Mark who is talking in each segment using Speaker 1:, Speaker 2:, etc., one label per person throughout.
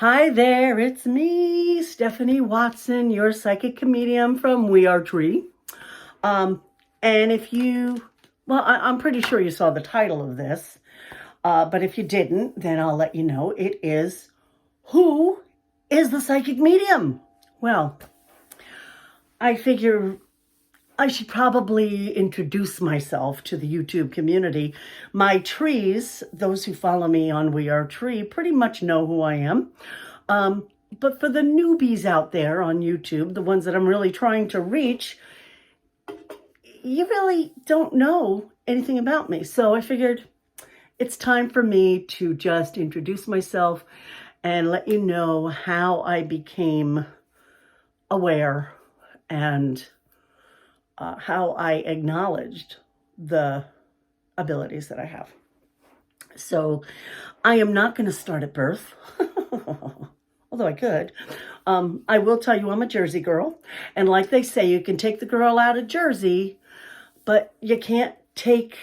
Speaker 1: Hi there, it's me, Stephanie Watson, your psychic comedian from We Are Tree. Um, and if you, well, I'm pretty sure you saw the title of this, but if you didn't, then I'll let you know. It is, Who is the Psychic Medium? Well, I figure I should probably introduce myself to the YouTube community. My trees, those who follow me on We Are Tree, pretty much know who I am. But for the newbies out there on YouTube, the ones that I'm really trying to reach, you really don't know anything about me. So I figured it's time for me to just introduce myself and let you know how I became aware and how I acknowledged the abilities that I have. So I am not going to start at birth, although I could. I will tell you I'm a Jersey girl. And like they say, you can take the girl out of Jersey, but you can take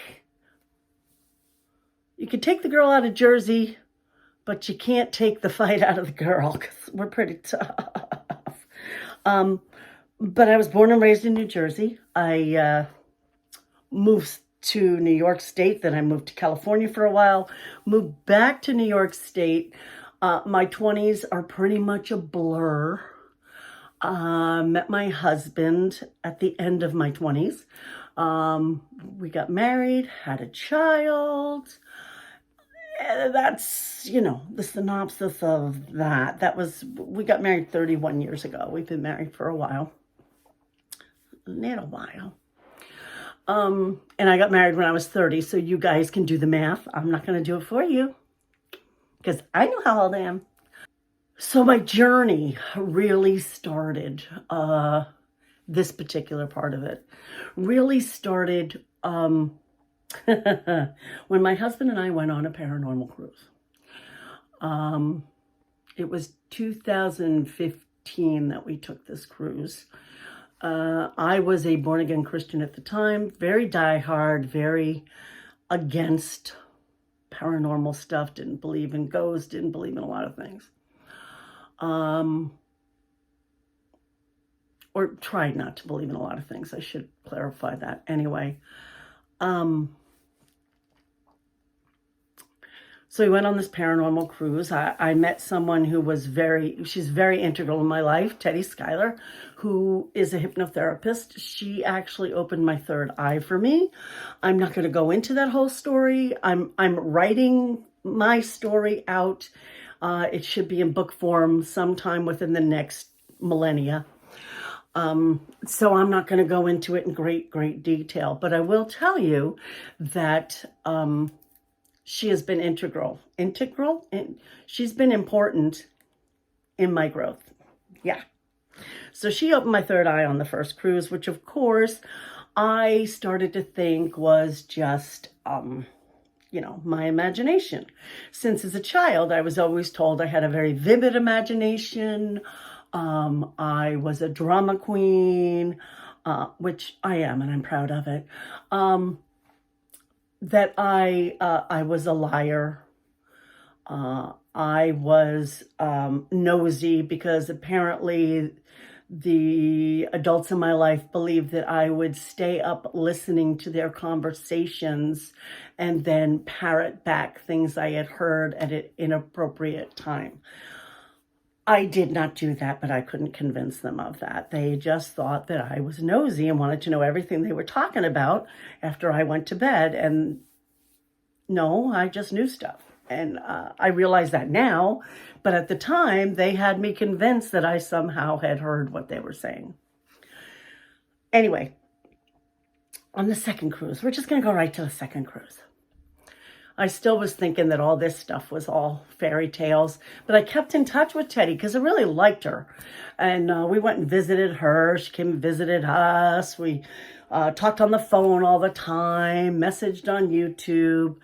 Speaker 1: the girl out of Jersey, but you can't take the fight out of the girl because we're pretty tough. But I was born and raised in New Jersey. I moved to New York State, then I moved to California for a while, moved back to New York State. My 20s are pretty much a blur. Met my husband at the end of my 20s. We got married, had a child. That's, the synopsis of that. We got married 31 years ago. We've been married for a while. And I got married when I was 30, so you guys can do the math. I'm not going to do it for you because I know how old I am. So my journey really started, this particular part of it really started when my husband and I went on a paranormal cruise. It was 2015 that we took this cruise. I was a born-again Christian at the time, very diehard, very against paranormal stuff, didn't believe in ghosts, didn't believe in a lot of things. Or tried not to believe in a lot of things. I should clarify that. Anyway, so we went on this paranormal cruise. I met someone who was she's very integral in my life, Teddy Schuyler, who is a hypnotherapist. She actually opened my third eye for me. I'm not going to go into that whole story. I'm writing my story out. It should be in book form sometime within the next millennia. So I'm not going to go into it in great detail, but I will tell you that, she has been integral, and she's been important in my growth. Yeah. So she opened my third eye on the first cruise, which of course I started to think was just, my imagination. Since as a child, I was always told I had a very vivid imagination. I was a drama queen, which I am, and I'm proud of it. That I was a liar. I was nosy because apparently the adults in my life believed that I would stay up listening to their conversations and then parrot back things I had heard at an inappropriate time. I did not do that, but I couldn't convince them of that. They just thought that I was nosy and wanted to know everything they were talking about after I went to bed. And no, I just knew stuff. And I realize that now, but at the time, they had me convinced that I somehow had heard what they were saying. Anyway, on the second cruise, we're just going to go right to the second cruise. I still was thinking that all this stuff was all fairy tales, but I kept in touch with Teddy because I really liked her. And we went and visited her. She came and visited us. We talked on the phone all the time, messaged on YouTube.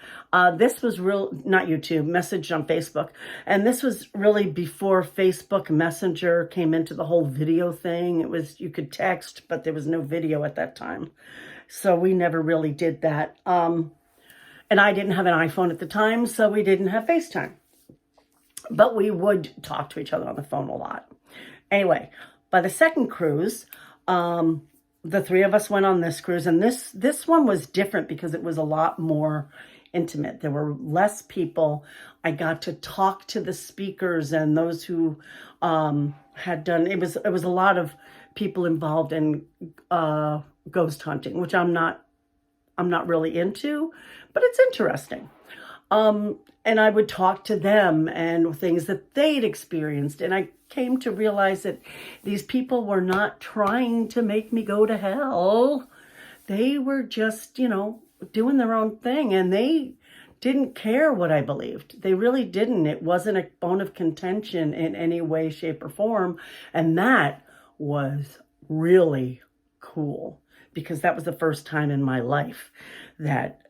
Speaker 1: This was not YouTube, messaged on Facebook. And this was really before Facebook Messenger came into the whole video thing. It was, you could text, but there was no video at that time. So we never really did that. And I didn't have an iPhone at the time, so we didn't have FaceTime. but we would talk to each other on the phone a lot. Anyway, by the second cruise, the three of us went on this cruise, and this one was different because it was a lot more intimate. There were less people. I got to talk to the speakers and those who had done it. Was a lot of people involved in ghost hunting, which I'm not really into, but it's interesting. And I would talk to them and things that they'd experienced. And I came to realize that these people were not trying to make me go to hell. They were just, doing their own thing. And they didn't care what I believed. They really didn't. It wasn't a bone of contention in any way, shape, or form. And that was really cool, because that was the first time in my life that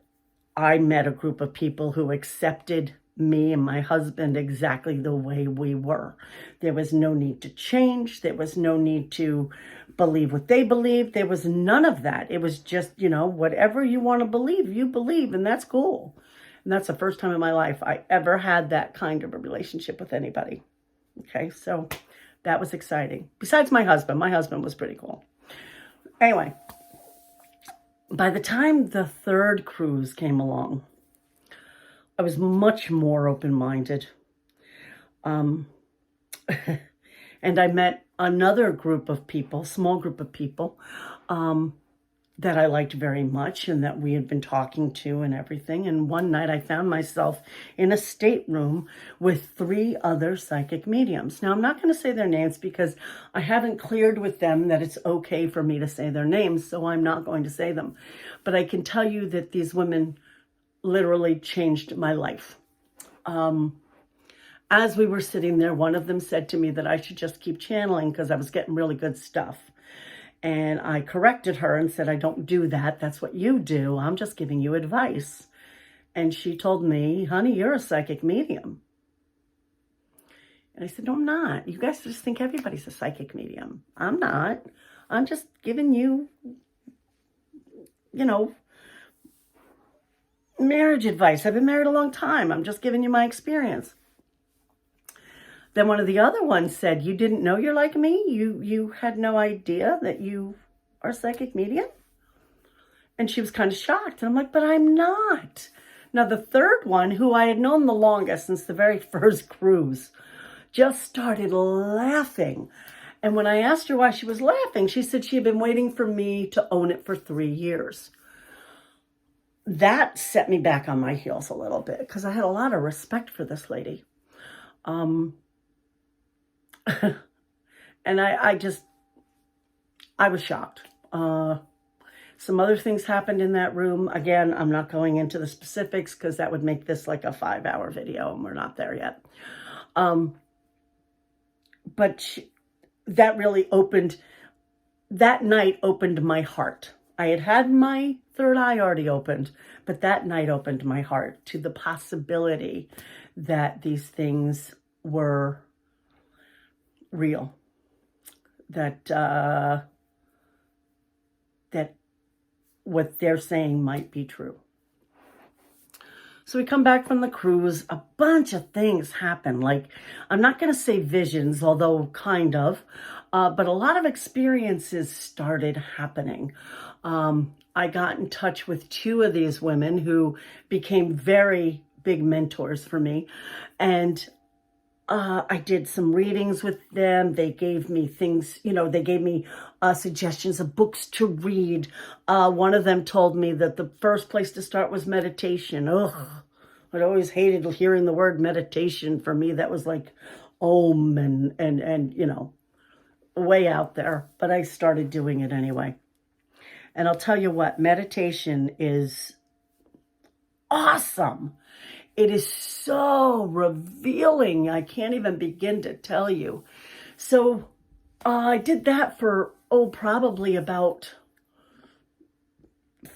Speaker 1: I met a group of people who accepted me and my husband exactly the way we were. There was no need to change. There was no need to believe what they believed. There was none of that. It was just, whatever you want to believe, you believe, and that's cool. And that's the first time in my life I ever had that kind of a relationship with anybody. Okay, so that was exciting. Besides my husband was pretty cool. Anyway, by the time the third cruise came along, I was much more open-minded. And I met another group of people, small group of people, that I liked very much and that we had been talking to and everything. And one night I found myself in a stateroom with 3 other psychic mediums. Now, I'm not going to say their names because I haven't cleared with them that it's okay for me to say their names, so I'm not going to say them. But I can tell you that these women literally changed my life. As we were sitting there, one of them said to me that I should just keep channeling because I was getting really good stuff. And I corrected her and said, I don't do that. That's what you do. I'm just giving you advice. And she told me, honey, you're a psychic medium. And I said, no, I'm not. You guys just think everybody's a psychic medium. I'm not. I'm just giving you, marriage advice. I've been married a long time. I'm just giving you my experience. Then one of the other ones said, you didn't know you're like me? You had no idea that you are a psychic medium? And she was kind of shocked. And I'm like, but I'm not. Now, the third one, who I had known the longest since the very first cruise, just started laughing. And when I asked her why she was laughing, she said she had been waiting for me to own it for 3 years. That set me back on my heels a little bit because I had a lot of respect for this lady. And I was shocked. Some other things happened in that room. Again, I'm not going into the specifics because that would make this like a 5-hour video and we're not there yet. But that really that night opened my heart. I had my third eye already opened, but that night opened my heart to the possibility that these things were real, that what they're saying might be true. So we come back from the cruise, a bunch of things happen. Like, I'm not going to say visions, although kind of, but a lot of experiences started happening. I got in touch with 2 of these women who became very big mentors for me. And I did some readings with them. They gave me things, they gave me suggestions of books to read. One of them told me that the first place to start was meditation. Ugh, I'd always hated hearing the word meditation. For me, that was like Om and way out there. But I started doing it anyway. And I'll tell you what, meditation is awesome. It is so revealing. I can't even begin to tell you. So I did that for, probably about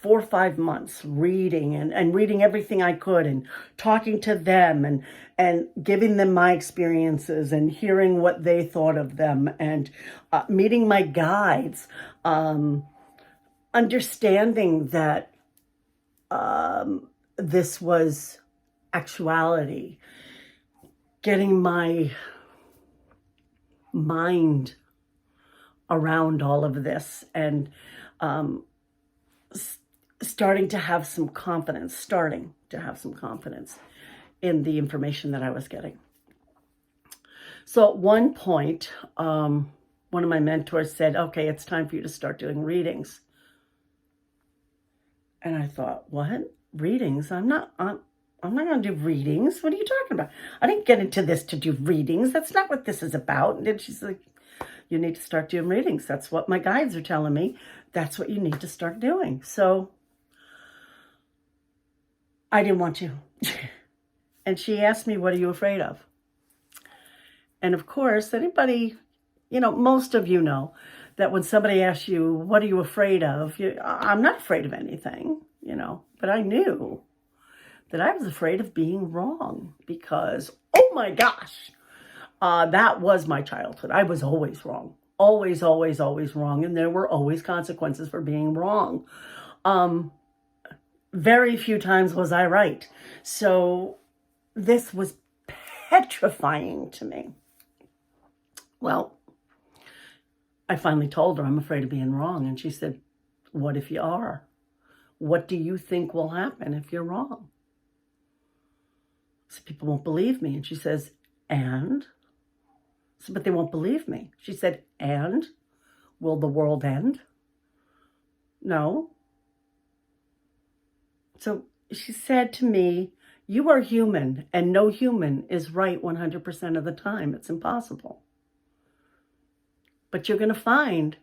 Speaker 1: 4 or 5 months, reading and reading everything I could and talking to them and giving them my experiences and hearing what they thought of them and meeting my guides, understanding that this was actuality, getting my mind around all of this and starting to have some confidence in the information that I was getting. So at one point, one of my mentors said, okay, it's time for you to start doing readings. And I thought, what? Readings? I'm not going to do readings. What are you talking about? I didn't get into this to do readings. That's not what this is about. And then she's like, you need to start doing readings. That's what my guides are telling me. That's what you need to start doing. So I didn't want to. And she asked me, what are you afraid of? And of course, anybody, most of you know that when somebody asks you, what are you afraid of? I'm not afraid of anything, but I knew that I was afraid of being wrong because, oh my gosh, that was my childhood. I was always wrong. Always, always, always wrong. And there were always consequences for being wrong. Very few times was I right. So this was petrifying to me. Well, I finally told her I'm afraid of being wrong. And she said, what if you are? What do you think will happen if you're wrong? So people won't believe me. And she says, and? So, but they won't believe me. She said, and? Will the world end? No. So she said to me, you are human and no human is right 100% of the time. It's impossible. But you're going to find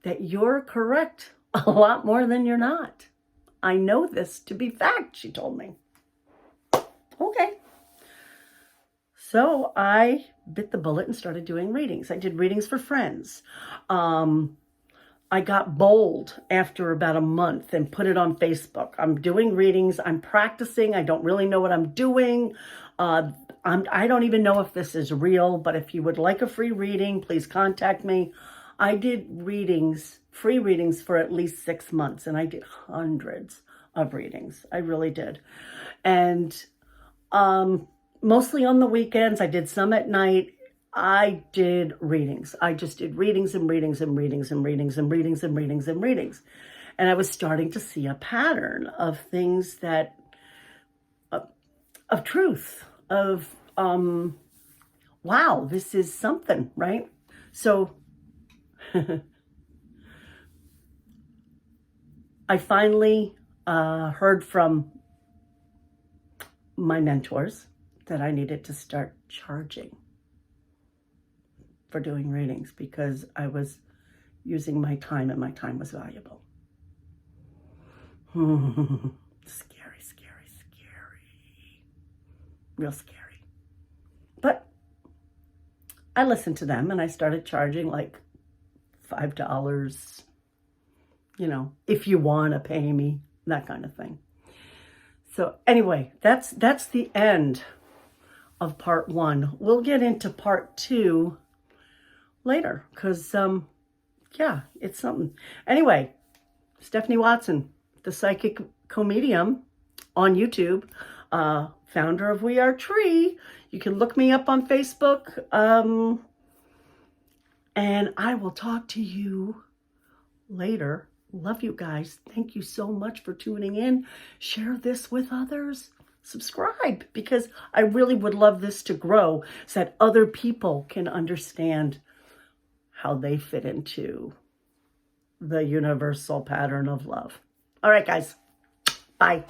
Speaker 1: that you're correct a lot more than you're not. I know this to be fact, she told me. Okay. So I bit the bullet and started doing readings. I did readings for friends. I got bold after about a month and put it on Facebook. I'm doing readings. I'm practicing. I don't really know what I'm doing. I don't even know if this is real, but if you would like a free reading, please contact me. I did readings, free readings for at least 6 months, and I did hundreds of readings. I really did. And mostly on the weekends. I did some at night. I did readings. I just did readings and readings and readings and readings and readings and readings and readings. And I was starting to see a pattern of things that, of truth, of, wow, this is something, right? So I finally heard from my mentors that I needed to start charging for doing readings because I was using my time and my time was valuable. Scary, scary, scary. Real scary. But I listened to them and I started charging like $5, if you want to pay me, that kind of thing. So anyway, that's the end of part 1. We'll get into part 2 later because, yeah, it's something. Anyway, Stephanie Watson, the Psychic Comedium on YouTube, founder of We Are Tree. You can look me up on Facebook. And I will talk to you later. Love you guys. Thank you so much for tuning in. Share this with others. Subscribe because I really would love this to grow so that other people can understand how they fit into the universal pattern of love. All right, guys. Bye.